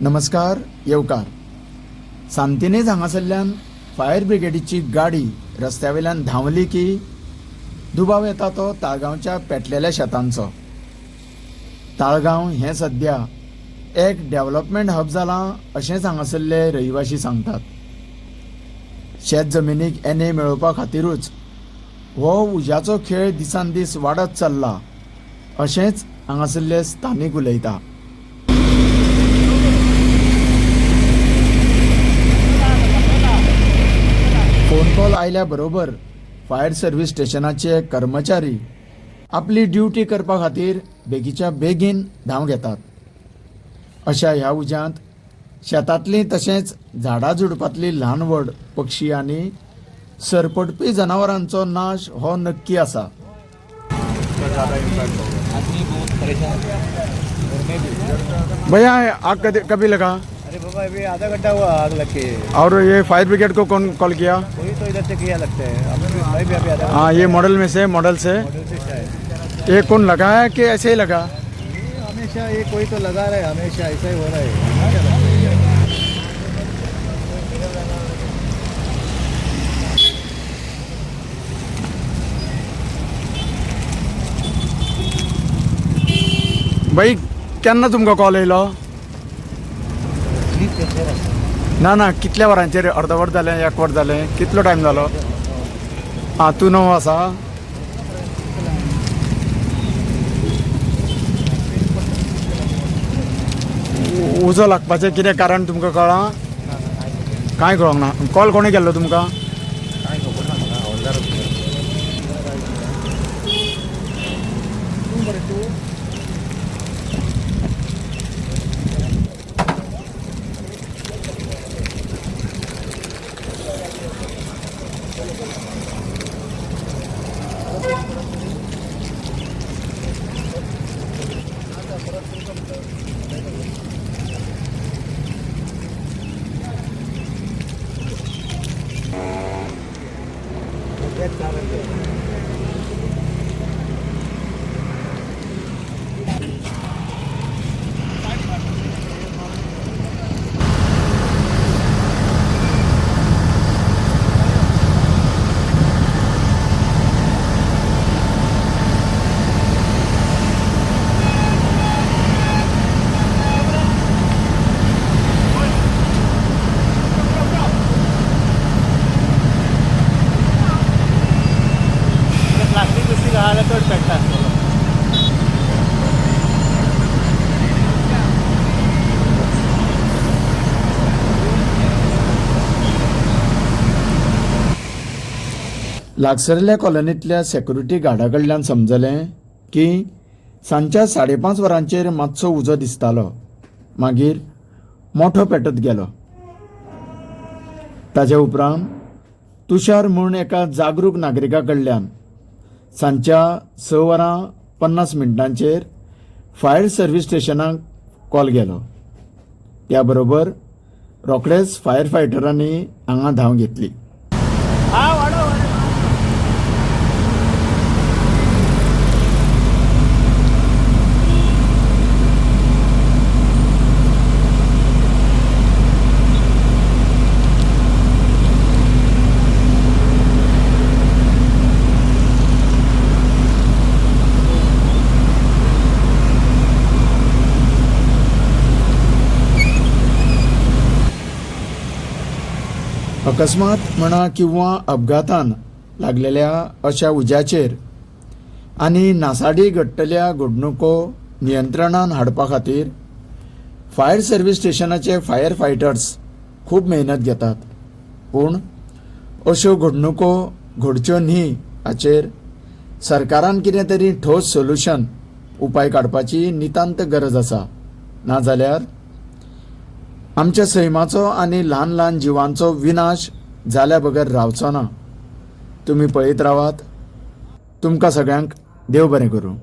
नमस्कार येवकार. सांतिनेज हांगासरल्यान फायर ब्रिगेडीची गाडी रस्त्यावेल्यान धांवली की दुबाव येता तो ताळगांवच्या पेटलेल्या शेतांचो. ताळगांव हें सद्या एक डेव्हलपमेंट हब जालां अशेंच हांगासरले रहिवाशी सांगतात. शेत जमिनीक एनए मेळोवपा खातीरूच हो उज्याचो खेळ दिसान दीस वाडत चल्ला अशेंच हांगासरले स्थानीक उलयता. फोन कॉल आयल्या बरोबर फायर सर्व्हिस स्टेशनाचे कर्मचारी आपली ड्युटी करपा खातीर बेगीच्या बेगीन धांव घेतात. अशा ह्या उज्यांत शेतांतलीं तशेंच झाडां झुडपांतली ल्हान व्हड पक्षी आनी सरपटपी जनावरांचो नाश हो नक्की आसा. भैया आग कभी लगा? अरे बाबा अभी आधा घंटा हुआ आग लग के. और ये फायर ब्रिगेड को कौन कॉल किया? वही तो इधर से किया लगता है. मैं भी अभी आधा हाँ, ये मॉडल से मॉडल से शायद ये कौन लगा है कि ऐसे ही लगा? हमेशा ये कोई तो लगा रहा है, हमेशा ऐसा ही हो रहा है. भाई केन्ना तुमकां कॉल येयलो? ना कितल्या वरांचेर? अर्दवर जालें, एक वर जालें, कितलो टायम जालो? आं, तूं णव आसा? उजो लागपाचें कितें कारण तुमकां कळ्ळां? कांय कळोंक ना. कॉल कोणें केल्लो तुमकां? लागसरल्या कॉलनींतल्या सेक्युरिटी गार्डा कडल्यान समजलें की सांजच्या 5:30 वरांचेर मातसो उजो दिसतालो, मागीर मोठो पेटत गेलो. ताचे उपरांत तुषार म्हूण एका जागरूक नागरिका कडल्यान सांजच्या 6:50 फायर सर्व्हिस स्टेशनाक कॉल गेलो. त्या बरोबर रोखडेच फायर फायटरांनी हांगा धांव घेतली. अकस्मात म्हणा किंवा अपघातान लागलेल्या अशा उज्याचेर आनी नासाडी घडटल्या घडणुको नियंत्रणान हाडपा खातीर फायर सर्व्हिस स्टेशनाचे फायर फायटर्स खूब मेहनत घेतात. पूण अश्यो घडणुको घडच्यो न्ही हाचेर सरकारान कितें तरी ठोस सोल्युशन उपाय काडपाची नितांत गरज आसा. नाजाल्यार आमच्या सैमाचो आनी ल्हान ल्हान जिवांचो विनाश जाल्या बगर रावचो ना. तुमी पळयत रावात. तुमकां सगळ्यांक देव बरें करूं.